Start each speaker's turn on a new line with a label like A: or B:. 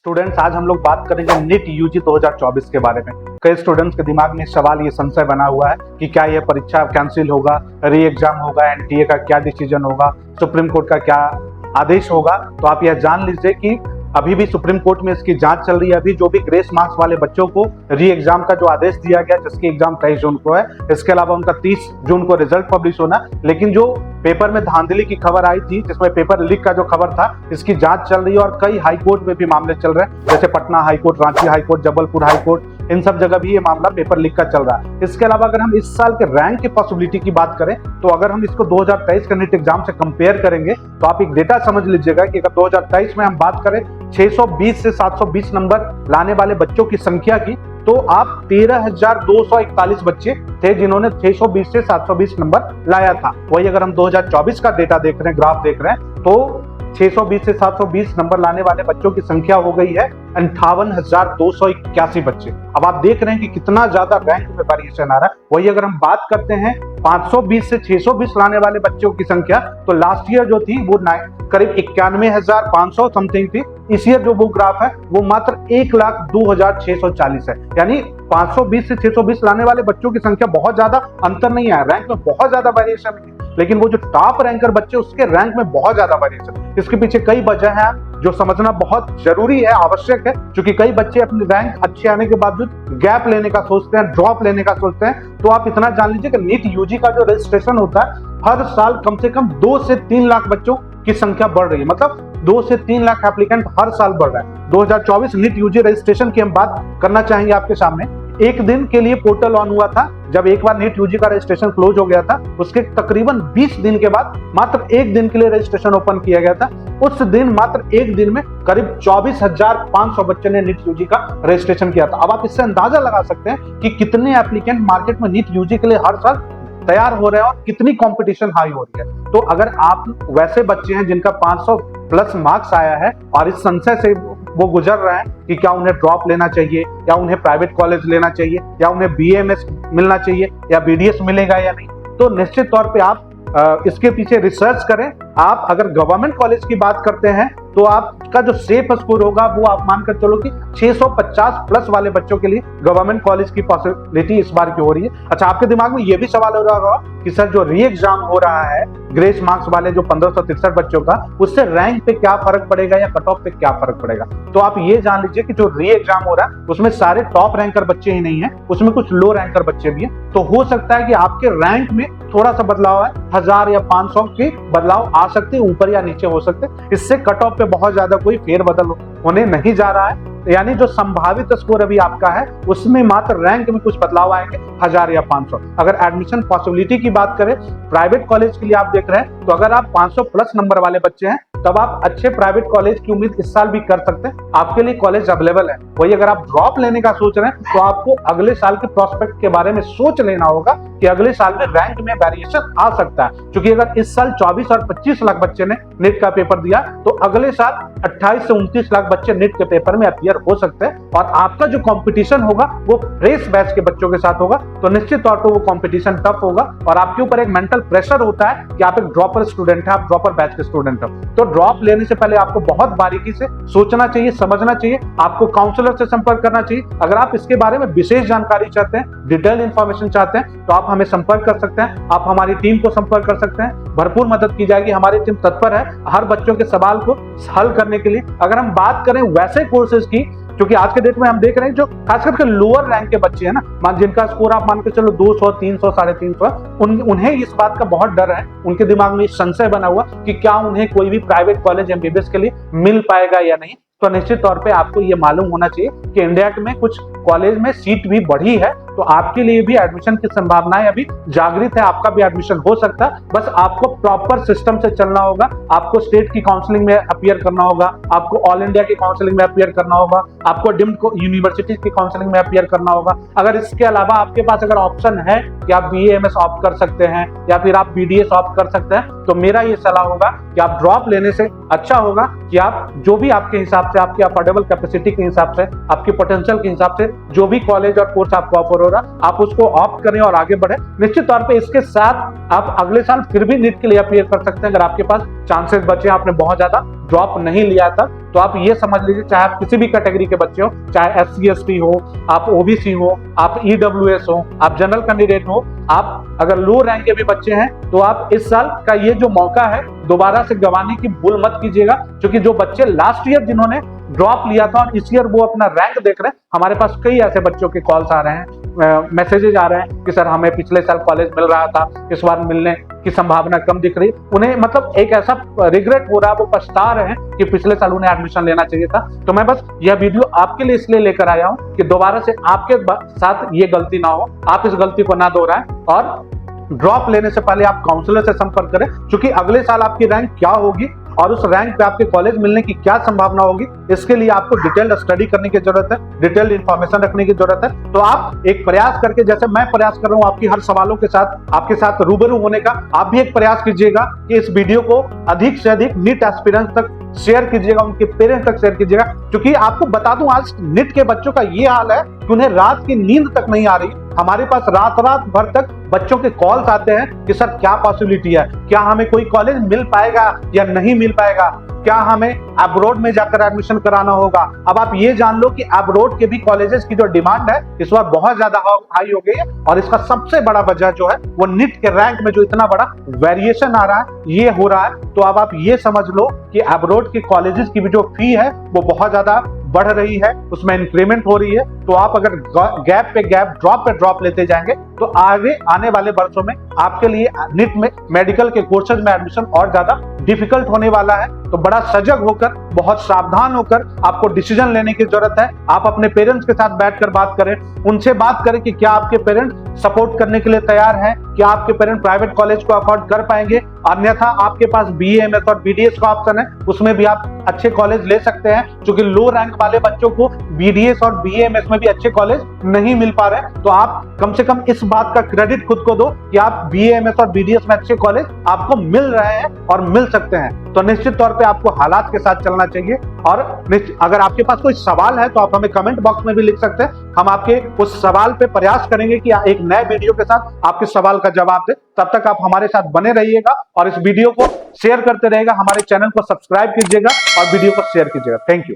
A: Students, आज हम लोग बात करेंगे नीट यूजी 2024 के बारे में। कई स्टूडेंट्स के दिमाग में सवाल, ये संशय बना हुआ है कि क्या यह परीक्षा कैंसिल होगा, री एग्जाम होगा, एनटीए का क्या डिसीजन होगा, सुप्रीम कोर्ट का क्या आदेश होगा। तो आप यह जान लीजिए कि अभी भी सुप्रीम कोर्ट में इसकी जांच चल रही है। अभी जो भी ग्रेस मार्क्स वाले बच्चों को री एग्जाम का जो आदेश दिया गया, जिसकी एग्जाम 23 जून को है, इसके अलावा उनका 30 जून को रिजल्ट पब्लिश होना। लेकिन जो पेपर में धांधली की खबर आई थी, जिसमें पेपर लीक का जो खबर था, इसकी जांच चल रही है और कई हाई कोर्ट में भी मामले चल रहे हैं, जैसे Patna high court, Ranchi high court, Jabalpur high court, इन सब जगह भी ये मामला पेपर लीक का चल रहा है। इसके अलावा अगर हम इस साल के रैंक की पॉसिबिलिटी की बात करें, तो अगर हम इसको 2023 के नीट एग्जाम से कंपेयर करेंगे, तो आप एक डेटा समझ लीजिएगा कि अगर 2023 में हम बात करें 620 से 720 नंबर लाने वाले बच्चों की संख्या की, तो आप 13,241 बच्चे थे जिन्होंने 620 से 720 नंबर लाया था। वही अगर हम 2024 का डेटा देख रहे हैं, ग्राफ देख रहे हैं, तो 620 से 720 नंबर लाने वाले बच्चों की संख्या हो गई है 58,281 बच्चे। अब आप देख रहे हैं कि कितना ज्यादा रैंक में वेरिएशन आ रहा है। वही अगर हम बात करते हैं 520 से 620 लाने वाले बच्चों की संख्या, तो लास्ट ईयर जो थी वो करीब 91,500 समथिंग थी। इस ईयर जो वो ग्राफ है वो मात्र 1,02,640 है। यानी 520 से 620 लाने वाले बच्चों की संख्या बहुत ज्यादा अंतर नहीं है, रैंक में बहुत ज्यादा वेरिएशन है। लेकिन वो जो टॉप रैंकर बच्चे, उसके रैंक में बहुत ज्यादा वेरिएशन। इसके पीछे कई वजह है जो समझना बहुत जरूरी है, आवश्यक है, क्योंकि कई बच्चे अपनी रैंक अच्छे आने के बावजूद गैप लेने का सोचते हैं, ड्रॉप लेने का सोचते हैं। तो आप इतना जान लीजिए कि नीट यूजी का जो रजिस्ट्रेशन होता है, हर साल कम से कम 2 से 3 लाख बच्चों की संख्या बढ़ रही है। मतलब 2 से 3 लाख एप्लीकेंट हर साल बढ़ रहा है। 2024 नीट यूजी रजिस्ट्रेशन की हम बात करना चाहेंगे आपके सामने। एक दिन के लिए पोर्टल ऑन हुआ था। जब एक बार नीट यूजी का रजिस्ट्रेशन क्लोज हो गया था, उसके तकरीबन 20 दिन के बाद मात्र एक दिन के लिए रजिस्ट्रेशन ओपन किया गया था। उस दिन मात्र एक दिन में करीब 24,500 बच्चे ने नीट यूजी का रजिस्ट्रेशन किया था। अब आप इससे अंदाजा लगा सकते हैं कि कितने एप्लीकेंट मार्केट में नीट यूजी के लिए हर साल तैयार हो रहे हैं और कितनी कंपटीशन हाई हो रही है। तो अगर आप वैसे बच्चे हैं जिनका 500 प्लस मार्क्स आया है और इस संशय से वो गुजर रहे हैं कि क्या उन्हें ड्रॉप लेना चाहिए, या उन्हें प्राइवेट कॉलेज लेना चाहिए, या उन्हें बीएमएस मिलना चाहिए, या बीडीएस मिलेगा या नहीं, तो निश्चित तौर पे आप इसके पीछे रिसर्च करें। आप अगर गवर्नमेंट कॉलेज की बात करते हैं, तो आपका जो सेफ स्कोर होगा वो आप मानकर चलो कि 650 प्लस वाले बच्चों के लिए गवर्नमेंट कॉलेज की पॉसिबिलिटी इस बार की हो रही है। अच्छा, आपके दिमाग में ये भी सवाल हो रहा होगा कि सर जो री एग्जाम हो रहा है ग्रेस मार्क्स वाले जो 1563 बच्चों का, उससे रैंक पे क्या फर्क पड़ेगा या कट ऑफ पे क्या फर्क पड़ेगा। तो आप ये जान लीजिए कि जो री एग्जाम हो रहा है उसमें सारे टॉप रैंकर बच्चे ही नहीं है, उसमें कुछ लो रैंकर बच्चे भी हैं। तो हो सकता है कि आपके रैंक में थोड़ा सा बदलाव है, 1000 या 500 के बदलाव आ सकते हैं, ऊपर या नीचे हो सकते हैं। इससे कट ऑफ पे बहुत ज्यादा कोई फेरबदल होने नहीं जा रहा है। यानी जो संभावित स्कोर अभी आपका है, उसमें मात्र रैंक में कुछ बदलाव आएंगे, 1000 या 500। अगर एडमिशन पॉसिबिलिटी की बात करें प्राइवेट कॉलेज के लिए आप देख रहे हैं, तो अगर आप 500 प्लस नंबर वाले बच्चे हैं, तब आप अच्छे प्राइवेट कॉलेज की उम्मीद इस साल भी कर सकते हैं। आपके लिए कॉलेज अवेलेबल है। वही अगर आप ड्रॉप लेने का सोच रहे हैं, तो आपको अगले साल के प्रोस्पेक्ट के बारे में सोच लेना होगा कि अगले साल में रैंक में वेरिएशन आ सकता है। क्योंकि अगर इस साल 24 और 25 लाख बच्चे ने नीट का पेपर दिया, तो अगले साल 28 से 29 लाख बच्चे नीट के पेपर में अपीयर हो सकते हैं। और आपका जो कंपटीशन होगा वो फ्रेश बैच के बच्चों के साथ होगा, तो निश्चित तौर पर वो कंपटीशन टफ होगा और आपके ऊपर एक मेंटल प्रेशर होता है कि आप एक ड्रॉपर स्टूडेंट है, आप ड्रॉपर बैच के स्टूडेंट हो। तो ड्रॉप लेने से पहले आपको बहुत बारीकी से सोचना चाहिए, समझना चाहिए। आपको काउंसलर से संपर्क करना चाहिए। अगर आप इसके बारे में विशेष जानकारी चाहते हैं, डिटेल इंफॉर्मेशन चाहते हैं, तो आप हमें संपर्क कर सकते हैं। आप हमारी टीम को संपर्क कर सकते हैं, भरपूर मदद की जाएगी। हमारी टीम तत्पर है हर बच्चों के सवाल को हल करने के लिए। अगर हम बात करें वैसे कोर्सेज की, क्योंकि आज के डेट में हम देख रहे हैं जो खास करके लोअर रैंक के बच्चे हैं ना, जिनका स्कोर आप मान के चलो 200, 300, 350, उन्हें इस बात का बहुत डर है। उनके दिमाग में संशय बना हुआ कि क्या उन्हें कोई भी प्राइवेट कॉलेज एमबीबीएस के लिए मिल पाएगा या नहीं। तो निश्चित तौर पे आपको ये मालूम होना चाहिए कि इंडिया में कुछ कॉलेज में सीट भी बढ़ी है, तो आपके लिए भी एडमिशन की संभावनाएं अभी जागृत है। आपका भी एडमिशन हो सकता है, बस आपको प्रॉपर सिस्टम से चलना होगा। आपको स्टेट की काउंसलिंग में अपीयर करना होगा, आपको ऑल इंडिया की काउंसलिंग में अपीयर करना होगा, आपको डीम्ड यूनिवर्सिटी की काउंसलिंग में अपीयर करना होगा। अगर इसके अलावा आपके पास अगर ऑप्शन है कि आप बीएमएस ऑप्ट कर सकते हैं या फिर आप बीडीएस ऑप्ट कर सकते हैं, तो मेरा ये सलाह होगा कि आप ड्रॉप लेने से अच्छा होगा कि आप जो भी आपके हिसाब से, आपकी अफोर्डेबल कैपेसिटी के हिसाब से, आपके पोटेंशियल के हिसाब से जो भी कॉलेज और कोर्स आपको ऑफर हो रहा, आप उसको ऑप्ट करें और आगे बढ़े। निश्चित तौर पे इसके साथ आप अगले साल फिर भी नीट के लिए अपीयर कर सकते हैं अगर आपके पास चांसेस बचे, आपने बहुत ज्यादा ड्रॉप नहीं लिया था। तो आप ये समझ लीजिए, चाहे आप किसी भी कैटेगरी के बच्चे हो, चाहे SC ST हो, आप OBC हो, आप EWS हो, आप जनरल कैंडिडेट हो, आप अगर लो रैंक के भी बच्चे हैं, तो आप इस साल का ये जो मौका है दोबारा से गंवाने की भूल मत कीजिएगा। क्योंकि जो बच्चे लास्ट ईयर जिन्होंने ड्रॉप लिया था और इस ईयर वो अपना रैंक देख रहे हैं, हमारे पास कई ऐसे बच्चों के कॉल्स आ रहे हैं, मैसेजेस आ रहे हैं कि सर हमें पिछले साल कॉलेज मिल रहा था, इस बार मिलने की संभावना कम दिख रही। उन्हें मतलब एक ऐसा रिग्रेट हो रहा है, वो पछता रहे हैं कि पिछले साल उन्हें एडमिशन लेना चाहिए था। तो मैं बस यह वीडियो आपके लिए इसलिए लेकर आया हूं कि दोबारा से आपके साथ ये गलती ना हो, आप इस गलती को ना दोहराएं और ड्रॉप लेने से पहले आप काउंसलर से संपर्क करें। क्योंकि अगले साल आपकी रैंक क्या होगी और उस रैंक पे आपके कॉलेज मिलने की क्या संभावना होगी, इसके लिए आपको डिटेल्ड स्टडी करने की जरूरत है, डिटेल्ड इंफॉर्मेशन रखने की जरूरत है। तो आप एक प्रयास करके, जैसे मैं प्रयास कर रहा हूं आपकी हर सवालों के साथ आपके साथ रूबरू होने का, आप भी एक प्रयास कीजिएगा कि इस वीडियो को अधिक से अधिक नीट एस्पिरेंट्स तक शेयर कीजिएगा, उनके पेरेंट्स तक शेयर कीजिएगा। क्योंकि आपको बता दूं, आज नीट के बच्चों का ये हाल है कि उन्हें रात की नींद तक नहीं आ रही। हमारे पास रात भर तक बच्चों के कॉल्स आते हैं कि सर क्या पॉसिबिलिटी है, क्या हमें कोई कॉलेज मिल पाएगा या नहीं मिल पाएगा, क्या हमें अब्रॉड में जाकर एडमिशन कराना होगा। अब आप ये जान लो कि अब्रॉड के भी कॉलेजेस की जो डिमांड है इस बार बहुत ज्यादा हाई हो गई है, और इसका सबसे बड़ा वजह जो है वो नीट के रैंक में जो इतना बड़ा वेरिएशन आ रहा है, ये हो रहा है। तो अब आप ये समझ लो कि अब्रॉड के कॉलेजेस की भी जो फी है वो बहुत ज्यादा बढ़ रही है, उसमें इंक्रीमेंट हो रही है। तो आप अगर गैप पे गैप, ड्रॉप पे ड्रॉप लेते जाएंगे तो आगे आने वाले वर्षों में आपके लिए नीट में मेडिकल के कोर्सेज में एडमिशन और ज्यादा डिफिकल्ट होने वाला है। तो बड़ा सजग होकर, बहुत सावधान होकर आपको डिसीजन लेने की जरूरत है। आप अपने पेरेंट्स के साथ बैठकर बात करें, उनसे बात करें कि क्या आपके पेरेंट्स सपोर्ट करने के लिए तैयार हैं, क्या आपके पेरेंट्स प्राइवेट कॉलेज को अफोर्ड कर पाएंगे। अन्यथा आपके पास BA MS और BDS का ऑप्शन है, उसमें भी आप अच्छे कॉलेज ले सकते हैं। क्योंकि लो रैंक वाले बच्चों को BDS और BA MS में भी अच्छे कॉलेज नहीं मिल पा रहे हैं। तो आप कम से कम इस बात का क्रेडिट खुद को दो कि आप BA MS और BDS में अच्छे कॉलेज आपको मिल रहे हैं और मिल सकते हैं। तो निश्चित तौर पे आपको हालात के साथ चलना चाहिए। और अगर आपके पास कोई सवाल है तो आप हमें कमेंट बॉक्स में भी लिख सकते हैं, हम आपके उस सवाल पे प्रयास करेंगे कि एक नए वीडियो के साथ आपके सवाल का जवाब दें। तब तक आप हमारे साथ बने रहिएगा और इस वीडियो को शेयर करते रहेगा, हमारे चैनल को सब्सक्राइब कीजिएगा और वीडियो को शेयर कीजिएगा। Thank you.